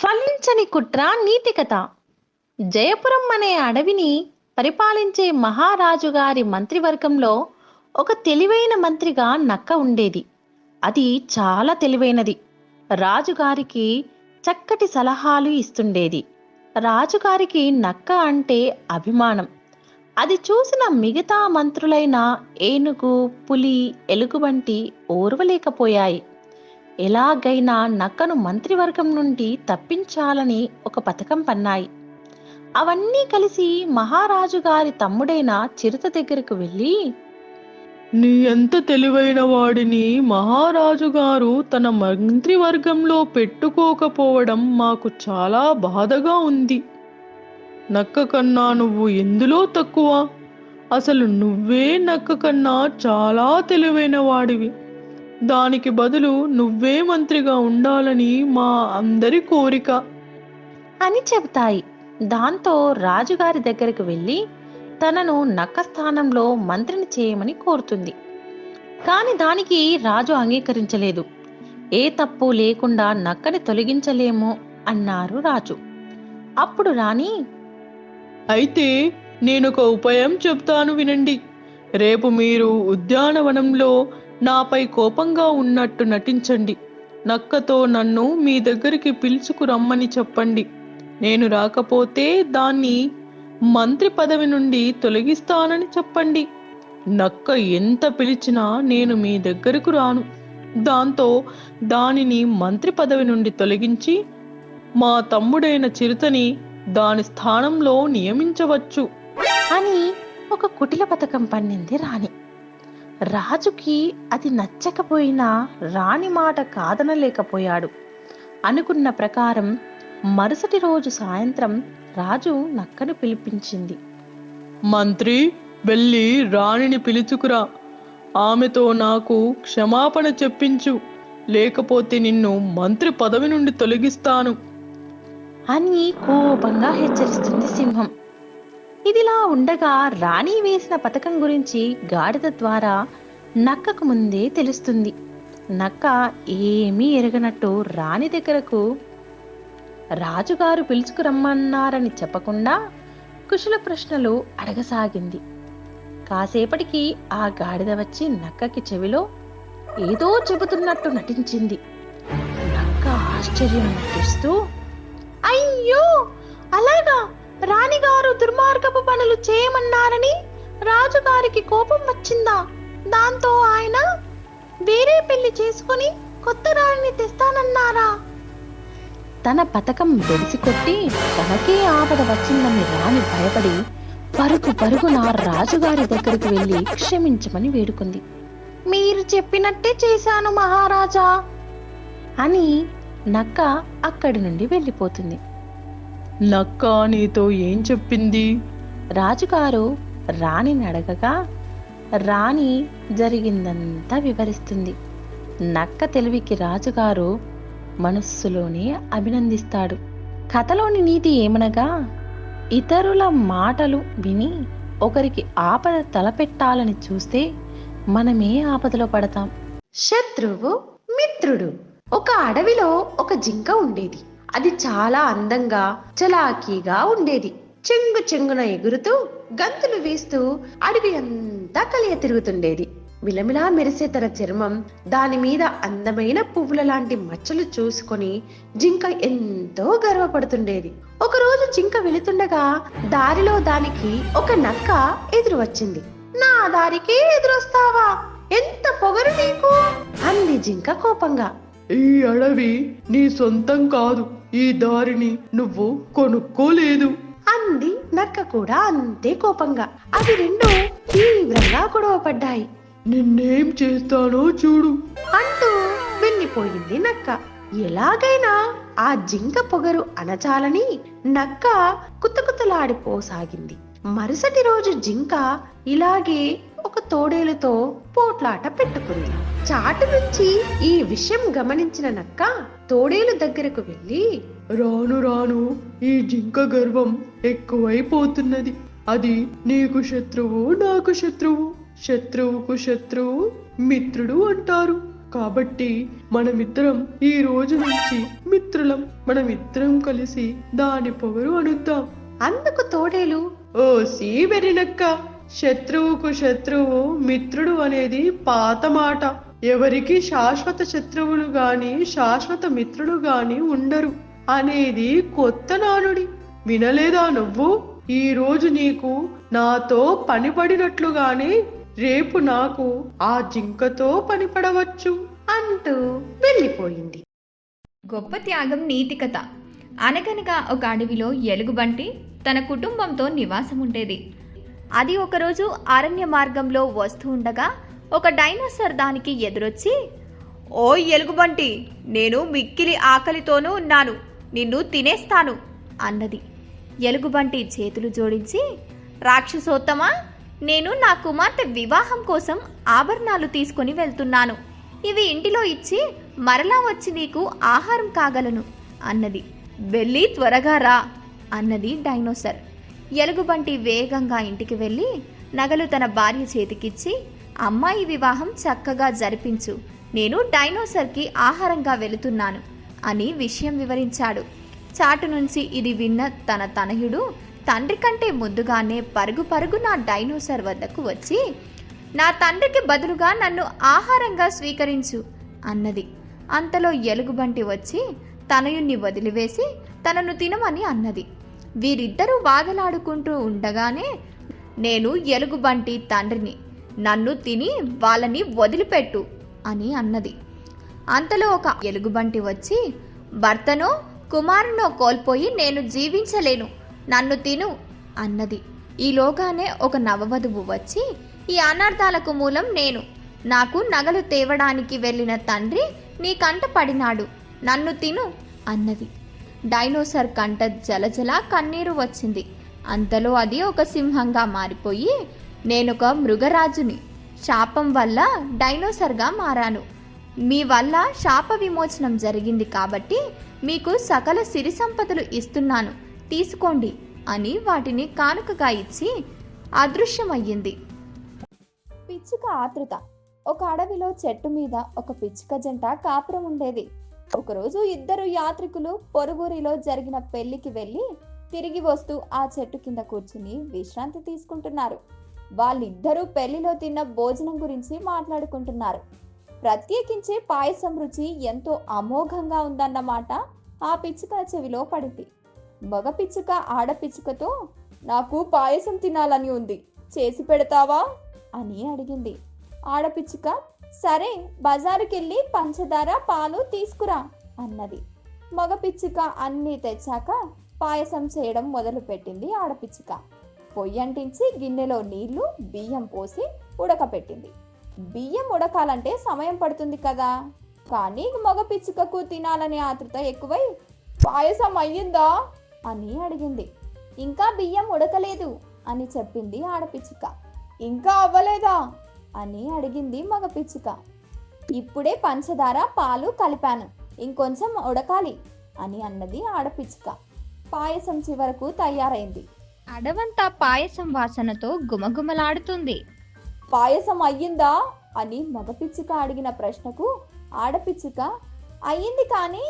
ఫలించని కుట్ర నీతి కథ. జయపురం అనే అడవిని పరిపాలించే మహారాజు గారి మంత్రివర్గంలో ఒక తెలివైన మంత్రిగా నక్క ఉండేది. అది చాలా తెలివైనది. రాజుగారికి చక్కటి సలహాలు ఇస్తుండేది. రాజుగారికి నక్క అంటే అభిమానం. అది చూసిన మిగతా మంత్రులైన ఏనుగు, పులి, ఎలుగుబంటి ఓర్వలేకపోయాయి. ఎలాగైనా నక్కను మంత్రివర్గం నుండి తప్పించాలని ఒక పథకం పన్నాయి. అవన్నీ కలిసి మహారాజు గారి తమ్ముడైన చిరుత దగ్గరకు వెళ్ళి, నీ ఎంత తెలివైన వాడిని మహారాజు గారు తన మంత్రివర్గంలో పెట్టుకోకపోవడం మాకు చాలా బాధగా ఉంది. నక్క కన్నా నువ్వు ఎందులో తక్కువ? అసలు నువ్వే నక్క కన్నా చాలా తెలివైన వాడివి. దానికి బదులు నువ్వే మంత్రిగా ఉండాలని మా అందరి కోరిక అని చెబుతాయి. దాంతో రాజుగారి దగ్గరకు వెళ్ళి తనను నక్క స్థానంలో మంత్రిని చేయమని కోరుతుంది. కాని దానికి రాజు అంగీకరించలేదు. ఏ తప్పు లేకుండా నక్కని తొలగించలేము అన్నారు రాజు. అప్పుడు రాణి, అయితే నేనొక ఉపాయం చెప్తాను వినండి. రేపు మీరు ఉద్యానవనంలో నాపై కోపంగా ఉన్నట్టు నటించండి. నక్కతో నన్ను మీ దగ్గరికి పిలుచుకురమ్మని చెప్పండి. నేను రాకపోతే దాన్ని మంత్రి పదవి నుండి తొలగిస్తానని చెప్పండి. నక్క ఎంత పిలిచినా నేను మీ దగ్గరకు రాను. దాంతో దానిని మంత్రి పదవి నుండి తొలగించి మా తమ్ముడైన చిరుతని దాని స్థానంలో నియమించవచ్చు అని ఒక కుటిల పథకం పన్నింది రాణి. రాజుకి అది నచ్చకపోయినా రాణి మాట కాదనలేకపోయాడు. అనుకున్న ప్రకారం మరుసటి రోజు సాయంత్రం రాజు నక్కను పిలిపించింది. మంత్రి, వెళ్ళి రాణిని పిలుచుకురా. ఆమెతో నాకు క్షమాపణ చెప్పించు, లేకపోతే నిన్ను మంత్రి పదవి నుండి తొలగిస్తాను అని కోపంగా హెచ్చరిస్తుంది సింహం. ఇదిలా ఉండగా రాణి వేసిన పథకం గురించి గాడిద ద్వారా నక్కకు ముందే తెలుస్తుంది. నక్క ఏమీ ఎరగనట్టు రాణి దగ్గరకు రాజుగారు పిలుచుకురమ్మన్నారని చెప్పకుండా కుశల ప్రశ్నలు అడగసాగింది. కాసేపటికి ఆ గాడిద వచ్చి నక్కకి చెవిలో ఏదో చెబుతున్నట్టు నటించింది. నక్క ఆశ్చర్యం నటిస్తూ, అయ్యో, అలాగా, రాణిగారు దుర్మార్గపు పనులు చేయమన్నారని రాజుగారికి కోపం వచ్చిందా? దాంతో ఆయన వేరే పెళ్లి చేసుకుని కొత్త రాణిని తెస్తానన్నారా? తన పథకం బెడిసికొట్టి తనకే ఆపద వచ్చిందని రాణి భయపడి పరుగున రాజుగారి దగ్గరికి వెళ్లి క్షమించమని వేడుకుంది. మీరు చెప్పినట్టే చేశాను మహారాజా అని నక్క అక్కడి నుండి వెళ్ళిపోతుంది. నక్క నీతో ఏం చెప్పింది? రాజుగారు రాణిని అడగగా రాణి జరిగిందంతా వివరిస్తుంది. నక్క తెలివికి రాజుగారు మనస్సులోనే అభినందిస్తాడు. కథలోని నీతి ఏమనగా, ఇతరుల మాటలు విని ఒకరికి ఆపద తలపెట్టాలని చూస్తే మనమే ఆపదలో పడతాం. శత్రువు మిత్రుడు. ఒక అడవిలో ఒక జింక ఉండేది. అది చాలా అందంగా, చలాకీగా ఉండేది. చెంగున ఎగురుతూ గంతులు వేస్తూ అడవి అంతా కలియ తిరుగుతుండేది. మిలమిలా మెరిసే తన చర్మం, దాని మీద అందమైన పువ్వుల లాంటి మచ్చలు చూసుకొని జింక ఎంతో గర్వపడుతుండేది. ఒకరోజు జింక వెళుతుండగా దారిలో దానికి ఒక నక్క ఎదురు వచ్చింది. నా దారికే ఎదురొస్తావా? ఎంత పొగరు నీకు? అంది జింక కోపంగా. ఈ అడవి నీ సొంతం కాదు. ఈ దారిని నువ్వు కొనుక్కోలేదు అంది నక్క కూడా అంతే కోపంగా. అవి రెండు తీవ్రంగా గొడవ పడ్డాయి. నిన్నేం చేస్తానో చూడు అంటూ వెళ్ళిపోయింది నక్క. ఎలాగైనా ఆ జింక పొగరు అణచాలని నక్క కుతకుతలాడిపోసాగింది. మరుసటి రోజు జింక ఇలాగే ఒక తోడేలుతో పోట్లాట పెట్టుకుంది. చాటు నుంచి ఈ విషయం గమనించిన నక్క తోడేలు దగ్గరకు వెళ్ళి, రాను రాను ఈ జింక గర్వం ఎక్కువైపోతున్నది. అది నీకు శత్రువు, నాకు శత్రువు, శత్రువుకు శత్రువు మిత్రుడు అంటారు. కాబట్టి మనమిద్దరం ఈ రోజు నుంచి మిత్రులం. మనమిద్దరం కలిసి దాని పొగరు అనుద్దాం. అందుకు తోడేలు, ఓ వెరినక్క, శత్రువుకు శత్రువు మిత్రుడు అనేది పాత మాట. ఎవరికి శాశ్వత శత్రువులు గాని శాశ్వత మిత్రులు గాని ఉండరు అనేది కొత్త నానుడి. వినలేదా నువ్వు? ఈ రోజు నీకు నాతో పనిపడినట్లుగానే రేపు నాకు ఆ జింకతో పనిపడవచ్చు అంటూ వెళ్ళిపోయింది. గొప్ప త్యాగం నీతి కథ. అనగనగా ఒక అడవిలో ఎలుగుబంటి తన కుటుంబంతో నివాసం ఉండేది. అది ఒకరోజు అరణ్య మార్గంలో వస్తూ ఉండగా ఒక డైనోసార్ దానికి ఎదురొచ్చి, ఓ ఎలుగుబంటి, నేను మిక్కిలి ఆకలితోనూ ఉన్నాను, నిన్ను తినేస్తాను అన్నది. ఎలుగుబంటి చేతులు జోడించి, రాక్షసోత్తమా, నేను నా కుమార్తె వివాహం కోసం ఆభరణాలు తీసుకొని వెళ్తున్నాను. ఇవి ఇంటిలో ఇచ్చి మరలా వచ్చి నీకు ఆహారం కాగలను అన్నది. వెళ్ళి త్వరగా రా అన్నది డైనోసార్. ఎలుగుబంటి వేగంగా ఇంటికి వెళ్ళి నగలు తన భార్య చేతికిచ్చి, అమ్మాయి వివాహం చక్కగా జరిపించు, నేను డైనోసార్కి ఆహారంగా వెళుతున్నాను అని విషయం వివరించాడు. చాటు నుంచి ఇది విన్న తన తనయుడు తండ్రి కంటే ముందుగానే పరుగు పరుగున డైనోసార్ వద్దకు వచ్చి, నా తండ్రికి బదులుగా నన్ను ఆహారంగా స్వీకరించు అన్నది. అంతలో ఎలుగుబంటి వచ్చి తనయుణ్ణి వదిలివేసి తనను తినమని అన్నది. వీరిద్దరూ వాదలాడుకుంటూ ఉండగానే, నేను ఎలుగుబంటి తండ్రిని, నన్ను తిని వాళ్ళని వదిలిపెట్టు అని అన్నది. అంతలో ఒక ఎలుగుబంటి వచ్చి, భర్తనో కుమారునో కోల్పోయి నేను జీవించలేను, నన్ను తిను అన్నది. ఈలోగానే ఒక నవవధువు వచ్చి, ఈ అనర్థాలకు మూలం నేను, నాకు నగలు తేవడానికి వెళ్ళిన తండ్రి నీ కంట పడినాడు, నన్ను తిను అన్నది. డైనోసార్ కంట జలజల కన్నీరు వచ్చింది. అంతలో అది ఒక సింహంగా మారిపోయి, నేనొక మృగరాజుని, శాపం వల్ల డైనోసార్గా మారాను, మీ వల్ల శాప విమోచనం జరిగింది కాబట్టి మీకు సకల సిరి సంపదలు ఇస్తున్నాను, తీసుకోండి అని వాటిని కానుకగా ఇచ్చి అదృశ్యమయ్యింది. పిచ్చుక ఆతృత. ఒక అడవిలో చెట్టు మీద ఒక పిచ్చుక జంట కాపురం ఉండేది. ఒకరోజు ఇద్దరు యాత్రికులు పొరుగురిలో జరిగిన పెళ్లికి వెళ్ళి తిరిగి వస్తూ ఆ చెట్టు కింద కూర్చుని విశ్రాంతి తీసుకుంటున్నారు. వాళ్ళిద్దరూ పెళ్లిలో తిన్న భోజనం గురించి మాట్లాడుకుంటున్నారు. ప్రత్యేకించి పాయసం రుచి ఎంతో అమోఘంగా ఉందన్నమాట ఆ పిచ్చుక చెవిలో పడింది. మగ పిచ్చుక ఆడపిచ్చుకతో, నాకు పాయసం తినాలని ఉంది, చేసి పెడతావా అని అడిగింది. ఆడపిచ్చుక, సరే, బజారుకెళ్ళి పంచదార పాలు తీసుకురా అన్నది. మగ పిచ్చుక అన్నీ తెచ్చాక పాయసం చేయడం మొదలుపెట్టింది ఆడపిచ్చుక. పొయ్యంటించి గిన్నెలో నీళ్లు బియ్యం పోసి ఉడకపెట్టింది. బియ్యం ఉడకాలంటే సమయం పడుతుంది కదా, కానీ మగ పిచ్చుకకు తినాలనే ఆతృత ఎక్కువై, పాయసం అయ్యిందా అని అడిగింది. ఇంకా బియ్యం ఉడకలేదు అని చెప్పింది ఆడపిచ్చుక. ఇంకా అవ్వలేదా అని అడిగింది మగ పిచ్చుక. ఇప్పుడే పంచదార పాలు కలిపాను, ఇంకొంచెం ఉడకాలి అని అన్నది ఆడపిచ్చుక. పాయసం చివరకు తయారైంది. అడవంతా పాయసం వాసనతో గుమగుమలాడుతుంది. పాయసం అయ్యిందా అని మగ పిచ్చుక అడిగిన ప్రశ్నకు ఆడపిచ్చుక, అయ్యింది కానీ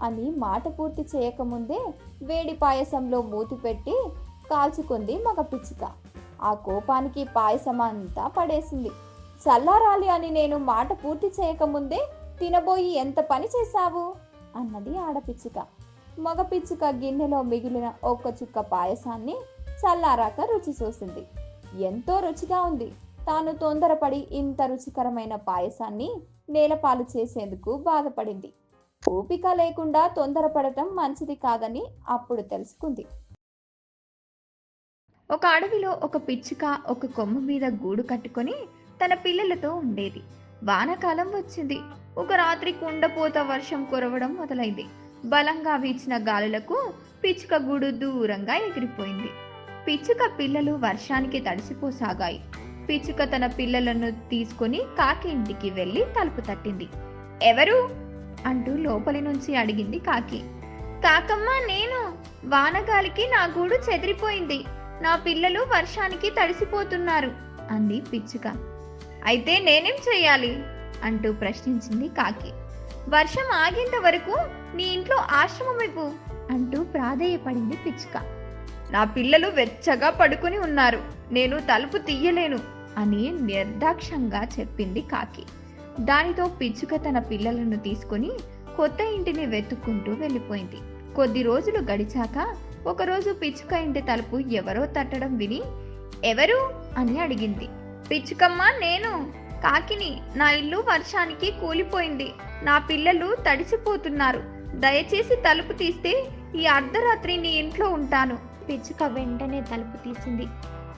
అని మాట పూర్తి చేయకముందే వేడి పాయసంలో మూతి పెట్టి కాల్చుకుంది మగ పిచ్చుక. ఆ కోపానికి పాయసం అంతా పడేసింది. చల్లారాలి అని నేను మాట పూర్తి చేయకముందే తినబోయి ఎంత పని చేశావు అన్నది ఆడపిచ్చుక. మగ పిచ్చుక గిన్నెలో మిగిలిన ఒక్క చుక్క పాయసాన్ని చల్లారాక రుచి చూసింది. ఎంతో రుచిగా ఉంది. తాను తొందరపడి ఇంత రుచికరమైన పాయసాన్ని నేలపాలు చేసేందుకు బాధపడింది. ఓపిక లేకుండా తొందరపడటం మంచిది కాదని అప్పుడు తెలుసుకుంది. ఒక అడవిలో ఒక పిచ్చుక ఒక కొమ్మ మీద గూడు కట్టుకొని తన పిల్లలతో ఉండేది. వానాకాలం వచ్చింది. ఒక రాత్రి కుండపోత వర్షం కురవడం మొదలైంది. బలంగా వీచిన గాలులకు పిచ్చుక గూడు దూరంగా ఎగిరిపోయింది. పిచ్చుక పిల్లలు వర్షానికి తడిసిపోసాగాయి. పిచ్చుక తన పిల్లలను తీసుకుని కాకి ఇంటికి వెళ్ళి తలుపు తట్టింది. ఎవరు అంటూ లోపలి నుంచి అడిగింది కాకి. కాకమ్మ, నేను. వానగాలికి నా గూడు చెదిరిపోయింది, నా పిల్లలు వర్షానికి తడిసిపోతున్నారు అంది పిచ్చుక. అయితే నేనేం చెయ్యాలి అంటూ ప్రశ్నించింది కాకి. వర్షం ఆగేంత వరకు నీ ఇంట్లో ఆశ్రమం ఇవ్వు అంటూ ప్రాధేయపడింది పిచ్చుక. నా పిల్లలు వెచ్చగా పడుకుని ఉన్నారు, నేను తలుపు తీయలేను అని నిర్దాక్షంగా చెప్పింది కాకి. దానితో పిచ్చుక తన పిల్లలను తీసుకుని కొత్త ఇంటిని వెతుక్కుంటూ వెళ్ళిపోయింది. కొద్ది రోజులు గడిచాక ఒకరోజు పిచ్చుక ఇంటి తలుపు ఎవరో తట్టడం విని ఎవరు అని అడిగింది. పిచ్చుకమ్మ, నేను కాకిని. నా ఇల్లు వర్షానికి కూలిపోయింది, నా పిల్లలు తడిసిపోతున్నారు, దయచేసి తలుపు తీస్తే ఈ అర్ధరాత్రి నీ ఇంట్లో ఉంటాను. పిచ్చుక వెంటనే తలుపు తీసింది.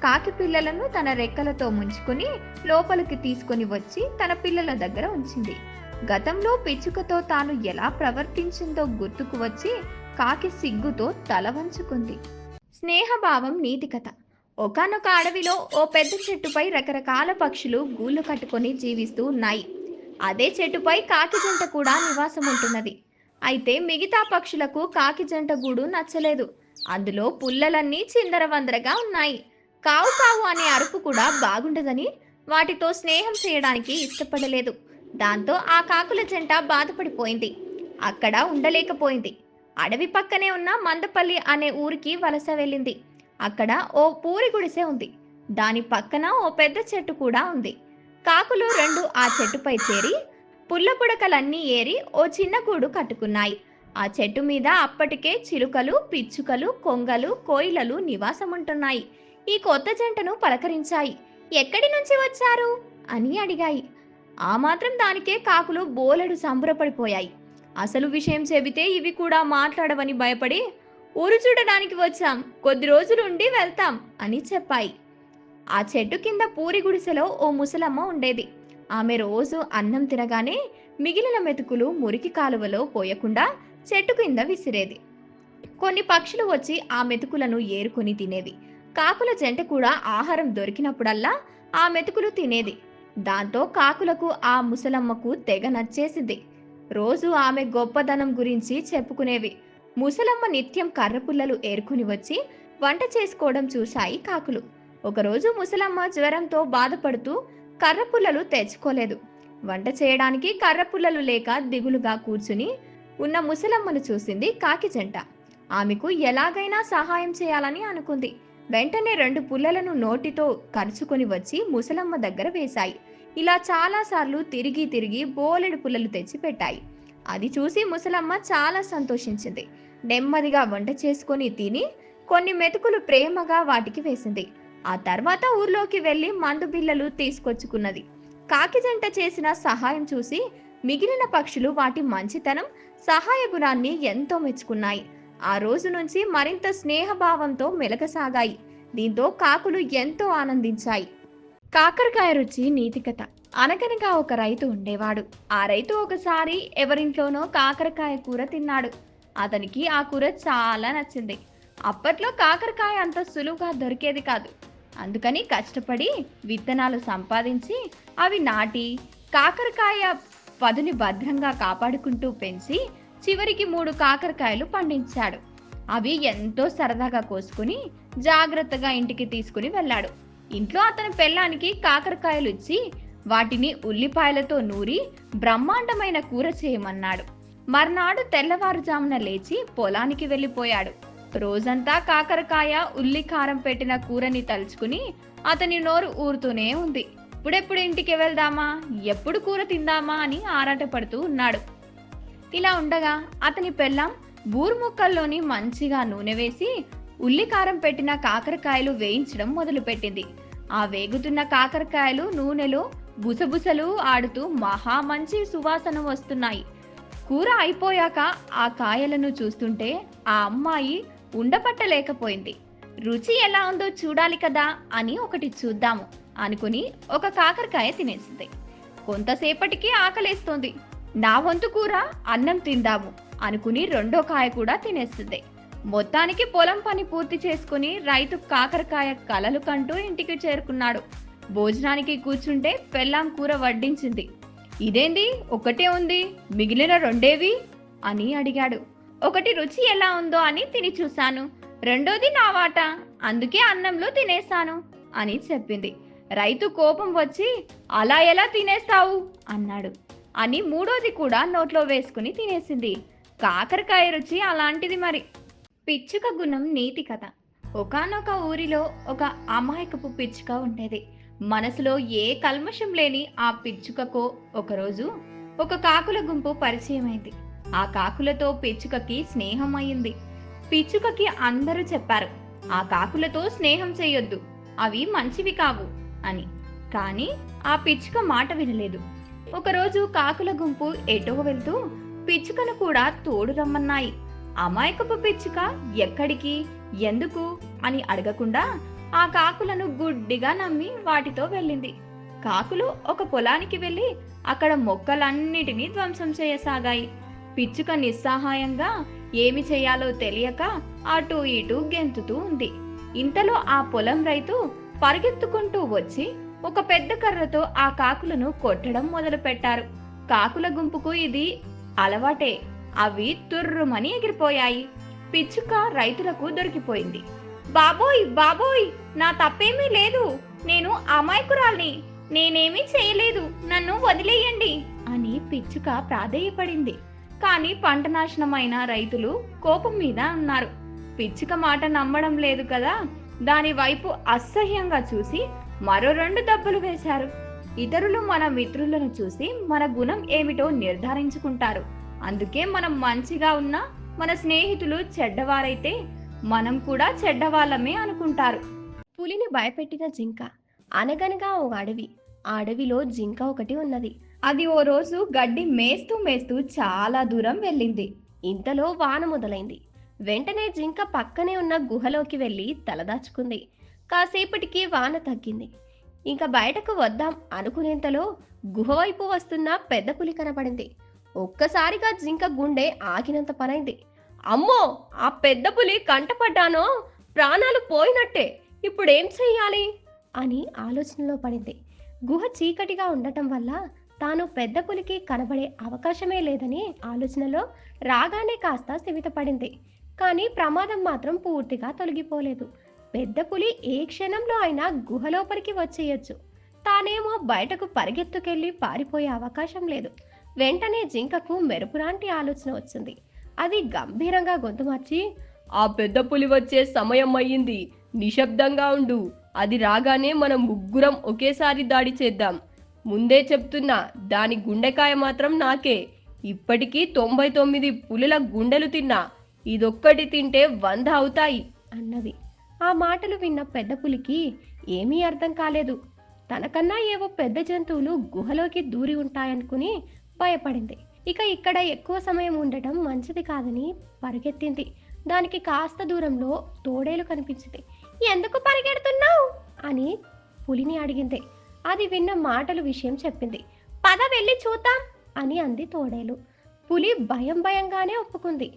కాకి పిల్లలను తన రెక్కలతో ముంచుకొని లోపలికి తీసుకొని వచ్చి తన పిల్లల దగ్గర ఉంచింది. గతంలో పిచ్చుకతో తాను ఎలా ప్రవర్తించిందో గుర్తుకు వచ్చి కాకి సిగ్గుతో తల వంచుకుంది. స్నేహభావం నీతి కథ. ఒకానొక అడవిలో ఓ పెద్ద చెట్టుపై రకరకాల పక్షులు గూళ్ళు కట్టుకొని జీవిస్తూ ఉన్నాయి. అదే చెట్టుపై కాకి జంట కూడా నివాసం ఉంటున్నది. అయితే మిగతా పక్షులకు కాకి జంట గూడు నచ్చలేదు. అందులో పుల్లలన్నీ చిందరవందరగా ఉన్నాయి. కావు కావు అనే అరుపు కూడా బాగుండదని వాటితో స్నేహం చేయడానికి ఇష్టపడలేదు. దాంతో ఆ కాకుల జంట బాధపడిపోయింది. అక్కడ ఉండలేకపోయింది. అడవి పక్కనే ఉన్న మందపల్లి అనే ఊరికి వలస వెళ్ళింది. అక్కడ ఓ పూరి గుడిసె ఉంది. దాని పక్కన ఓ పెద్ద చెట్టు కూడా ఉంది. కాకులు రెండు ఆ చెట్టుపై చేరి పుల్ల పుడకలన్నీ ఏరి ఓ చిన్న గూడు కట్టుకున్నాయి. ఆ చెట్టు మీద అప్పటికే చిలుకలు, పిచ్చుకలు, కొంగలు, కోయిలలు నివాసముంటున్నాయి. ఈ కొత్త జంటను పలకరించాయి. ఎక్కడి నుంచి వచ్చారు అని అడిగాయి. ఆ మాత్రం దానికే కాకులు బోలెడు సంబరపడిపోయాయి. అసలు విషయం చెబితే ఇవి కూడా మాట్లాడవని భయపడి ఊరు చూడడానికి వచ్చాం, కొద్ది రోజులు ఉండి వెళ్తాం అని చెప్పాయి. ఆ చెట్టు కింద పూరి గుడిసెలో ఓ ముసలమ్మ ఉండేది. ఆమె రోజు అన్నం తినగానే మిగిలిన మెతుకులు మురికి కాలువలో పోయకుండా చెట్టు కింద విసిరేది. కొన్ని పక్షులు వచ్చి ఆ మెతుకులను ఏరుకొని తినేవి. కాకుల జంట కూడా ఆహారం దొరికినప్పుడల్లా ఆ మెతుకులు తినేది. దాంతో కాకులకు ఆ ముసలమ్మకు తెగ నచ్చేసింది. రోజు ఆమె గొప్పదనం గురించి చెప్పుకునేవి. ముసలమ్మ నిత్యం కర్రపుల్లలు ఏరుకుని వచ్చి వంట చేసుకోవడం చూశాయి కాకులు. ఒకరోజు ముసలమ్మ జ్వరంతో బాధపడుతూ కర్రపుల్లలు తెచ్చుకోలేదు. వంట చేయడానికి కర్రపుల్లలు లేక దిగులుగా కూర్చుని ఉన్న ముసలమ్మను చూసింది కాకి జంట. ఆమెకు ఎలాగైనా సహాయం చేయాలని అనుకుంది. వెంటనే 2 పుల్లలను నోటితో కరుచుకొని వచ్చి ముసలమ్మ దగ్గర వేశాయి. ఇలా చాలాసార్లు తిరిగి తిరిగి బోలెడు పుల్లలు తెచ్చి పెట్టాయి. అది చూసి ముసలమ్మ చాలా సంతోషించింది. నెమ్మదిగా వంట చేసుకొని తిని కొన్ని మెతుకులు ప్రేమగా వాటికి వేసింది. ఆ తర్వాత ఊర్లోకి వెళ్లి మందు బిళ్ళలు తీసుకొచ్చుకున్నది. కాకి జంట చేసిన సహాయం చూసి మిగిలిన పక్షులు వాటి మంచితనం, సహాయ గుణాన్ని ఎంతో మెచ్చుకున్నాయి. ఆ రోజు నుంచి మరింత స్నేహభావంతో మెలకసాగాయి. దీంతో కాకులు ఎంతో ఆనందించాయి. కాకరకాయ రుచి నీతి కథ. అనగనగా ఒక రైతు ఉండేవాడు. ఆ రైతు ఒకసారి ఎవరింట్లోనో కాకరకాయ కూర తిన్నాడు. అతనికి ఆ కూర చాలా నచ్చింది. అప్పట్లో కాకరకాయ అంత సులువుగా దొరికేది కాదు. అందుకని కష్టపడి విత్తనాలు సంపాదించి అవి నాటి కాకరకాయ పదుని భద్రంగా కాపాడుకుంటూ పెంచి చివరికి 3 కాకరకాయలు పండించాడు. అవి ఎంతో సరదాగా కోసుకుని జాగ్రత్తగా ఇంటికి తీసుకుని వెళ్ళాడు. ఇంట్లో అతని పెళ్ళానికి కాకరకాయలు ఇచ్చి వాటిని ఉల్లిపాయలతో నూరి బ్రహ్మాండమైన కూర చేయమన్నాడు. మర్నాడు తెల్లవారుజామున లేచి పొలానికి వెళ్ళిపోయాడు. రోజంతా కాకరకాయ, ఉల్లి కారం పెట్టిన కూరని తలుచుకుని అతని నోరు ఊరుతూనే ఉంది. ఇప్పుడెప్పుడు ఇంటికి వెళ్దామా, ఎప్పుడు కూర తిందామా అని ఆరాటపడుతూ ఉన్నాడు. ఇలా ఉండగా అతని పెళ్ళాం బూరు ముక్కల్లోని మంచిగా నూనె వేసి ఉల్లి కారం పెట్టిన కాకరకాయలు వేయించడం మొదలుపెట్టింది. ఆ వేగుతున్న కాకరకాయలు నూనెలో బుసబుసలు ఆడుతూ మహా మంచి సువాసన వస్తున్నాయి. కూర అయిపోయాక ఆ కాయలను చూస్తుంటే ఆ అమ్మాయి ఉండపట్టలేకపోయింది. రుచి ఎలా ఉందో చూడాలి కదా అని ఒకటి చూద్దాము అనుకుని ఒక కాకరకాయ తినేసింది. కొంతసేపటికి ఆకలేస్తోంది. నా వంతు కూర అన్నం తిందాము అనుకుని 2వ కాయ కూడా తినేస్తుంది. మొత్తానికి పొలం పని పూర్తి చేసుకుని రైతు కాకరకాయ కలలు కంటూ ఇంటికి చేరుకున్నాడు. భోజనానికి కూర్చుంటే పెళ్ళాం కూర వడ్డించింది. ఇదేంది, ఒకటే ఉంది, మిగిలిన 2 అని అడిగాడు. ఒకటి రుచి ఎలా ఉందో అని తిని చూశాను, 2వది నా వాట, అందుకే అన్నంలో తినేశాను అని చెప్పింది. రైతు కోపం వచ్చి అలా ఎలా తినేస్తావు అన్నాడు. అని మూడోది కూడా నోట్లో వేసుకుని తినేసింది. కాకరకాయ రుచి అలాంటిది మరి. పిచ్చుక గుణం నీతి కథ. ఒకానొక ఊరిలో ఒక అమాయకపు పిచ్చుక ఉండేది. మనసులో ఏ కల్మషం లేని ఆ పిచ్చుకకు ఒకరోజు ఒక కాకుల గుంపు పరిచయమైంది. ఆ కాకులతో పిచ్చుకకి స్నేహం అయింది. పిచ్చుకకి అందరూ చెప్పారు, ఆ కాకులతో స్నేహం చేయొద్దు, అవి మంచివి కావు అని. కానీ ఆ పిచ్చుక మాట వినలేదు. ఒకరోజు కాకుల గుంపు ఎటో వెళ్తూ పిచ్చుకను కూడా తోడు రమ్మన్నాయి. అమాయకపు పిచ్చుక ఎక్కడికి, ఎందుకు అని అడగకుండా ఆ కాకులను గుడ్డిగా నమ్మి వాటితో వెళ్ళింది. కాకులు ఒక పొలానికి వెళ్ళి అక్కడ మొక్కలన్నిటినీ ధ్వంసం చేయసాగాయి. పిచ్చుక నిస్సహాయంగా ఏమి చేయాలో తెలియక అటూ ఇటూ గెంతుతూ ఉంది. ఇంతలో ఆ పొలం రైతు పరిగెత్తుకుంటూ వచ్చి ఒక పెద్ద కర్రతో ఆ కాకులను కొట్టడం మొదలు పెట్టారు. కాకుల గుంపుకు ఇది అలవాటే. అవి తుర్రుమని ఎగిరిపోయాయి. పిచ్చుక రైతులకు దొరికిపోయింది. బాబోయ్ బాబోయ్, నా తప్పేమీ లేదు, నేను అమాయకురాల్ని, నేనేమీ చేయలేదు, నన్ను వదిలేయండి అని పిచ్చుక ప్రాధేయపడింది. కానీ పంట నాశనమైన రైతులు కోపం మీద ఉన్నారు. పిచ్చుక మాట నమ్మడం లేదు కదా. దాని వైపు అసహ్యంగా చూసి మరో 2 దెబ్బలు వేశారు. ఇతరులు మన మిత్రులను చూసి మన గుణం ఏమిటో నిర్ధారించుకుంటారు. అందుకే మనం మంచిగా ఉన్నా మన స్నేహితులు చెడ్డవారైతే మనం కూడా చెడ్డవాళ్ళమే అనుకుంటారు. పులిని భయపెట్టిన జింక. అనగనగా ఓ అడవి. ఆ అడవిలో జింక ఒకటి ఉన్నది. అది ఓ రోజు గడ్డి మేస్తూ మేస్తూ చాలా దూరం వెళ్ళింది. ఇంతలో వాన మొదలైంది. వెంటనే జింక పక్కనే ఉన్న గుహలోకి వెళ్ళి తలదాచుకుంది. కాసేపటికి వాన తగ్గింది. ఇంకా బయటకు వద్దాం అనుకునేంతలో గుహ వైపు వస్తున్న పెద్ద పులి కనపడింది. ఒక్కసారిగా జింక గుండె ఆగినంత పనైంది. అమ్మో, ఆ పెద్ద పులి కంటపడ్డానో ప్రాణాలు పోయినట్టే, ఇప్పుడేం చెయ్యాలి అని ఆలోచనలో పడింది. గుహ చీకటిగా ఉండటం వల్ల తాను పెద్ద పులికి కనబడే అవకాశమే లేదని ఆలోచనలో రాగానే కాస్త స్థిమితపడింది. కానీ ప్రమాదం మాత్రం పూర్తిగా తొలగిపోలేదు. పెద్ద పులి ఏ క్షణంలో అయినా గుహలోపలికి వచ్చేయచ్చు. తానేమో బయటకు పరిగెత్తుకెళ్ళి పారిపోయే అవకాశం లేదు. వెంటనే జింకకు మెరుపులాంటి ఆలోచన వచ్చింది. అది గంభీరంగా గొంతు మార్చి, ఆ పెద్ద పులి వచ్చే సమయం అయ్యింది, నిశ్శబ్దంగా ఉండు, అది రాగానే మనం ముగ్గురం ఒకేసారి దాడి చేద్దాం. ముందే చెప్తున్నా, దాని గుండెకాయ మాత్రం నాకే. ఇప్పటికీ 99 పులుల గుండెలు తిన్నా, ఇదొక్కటి తింటే 100 అవుతాయి అన్నది. ఆ మాటలు విన్న పెద్ద పులికి ఏమీ అర్థం కాలేదు. తనకన్నా ఏవో పెద్ద జంతువులు గుహలోకి దూరి ఉంటాయనుకుని భయపడింది. ఇక ఇక్కడ ఎక్కువ సమయం ఉండటం మంచిది కాదని పరిగెత్తింది. దానికి కాస్త దూరంలో తోడేలు కనిపించింది. ఎందుకు పరిగెడుతున్నావు అని పులిని అడిగింది. అది విన్న మాటలు విషయం చెప్పింది. పద వెళ్ళి చూద్దాం అని అంది తోడేలు. పులి భయంగానే ఒప్పుకుంది.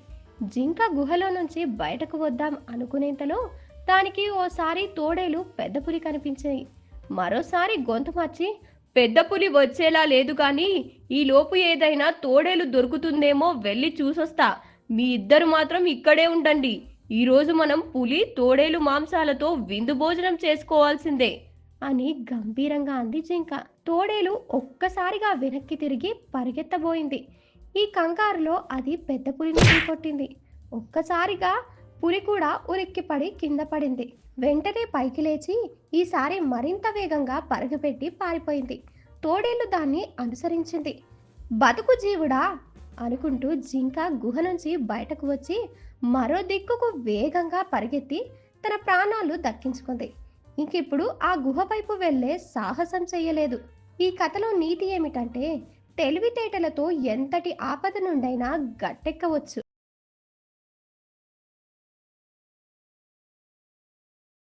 జింక గుహలో నుంచి బయటకు వద్దాం అనుకునేంతలో దానికి ఓసారి తోడేలు పెద్ద పులి కనిపించింది. మరోసారి గొంతు మార్చి, పెద్ద పులి వచ్చేలా లేదు కానీ ఈ లోపు ఏదైనా తోడేలు దొరుకుతుందేమో వెళ్ళి చూసొస్తా. మీ ఇద్దరు మాత్రం ఇక్కడే ఉండండి. ఈరోజు మనం పులి తోడేలు మాంసాలతో విందు భోజనం చేసుకోవాల్సిందే అని గంభీరంగా అంది జింక. తోడేలు ఒక్కసారిగా వెనక్కి తిరిగి పరిగెత్తబోయింది. ఈ కంగారులో అది పెద్ద పులిని కొట్టింది. ఒక్కసారిగా పులి కూడా ఉలిక్కిపడి కింద పడింది. వెంటనే పైకి లేచి ఈసారి మరింత వేగంగా పరుగుపెట్టి పారిపోయింది. తోడేలు దాన్ని అనుసరించింది. బతుకు జీవుడా అనుకుంటూ జింక గుహ నుంచి బయటకు వచ్చి మరో దిక్కుకు వేగంగా పరిగెత్తి తన ప్రాణాలు దక్కించుకుంది. ఇంకిప్పుడు ఆ గుహ వైపు వెళ్లే సాహసం చెయ్యలేదు. ఈ కథలో నీతి ఏమిటంటే తెలివితేటలతో ఎంతటి ఆపద నుండైనా గట్టెక్కవచ్చు.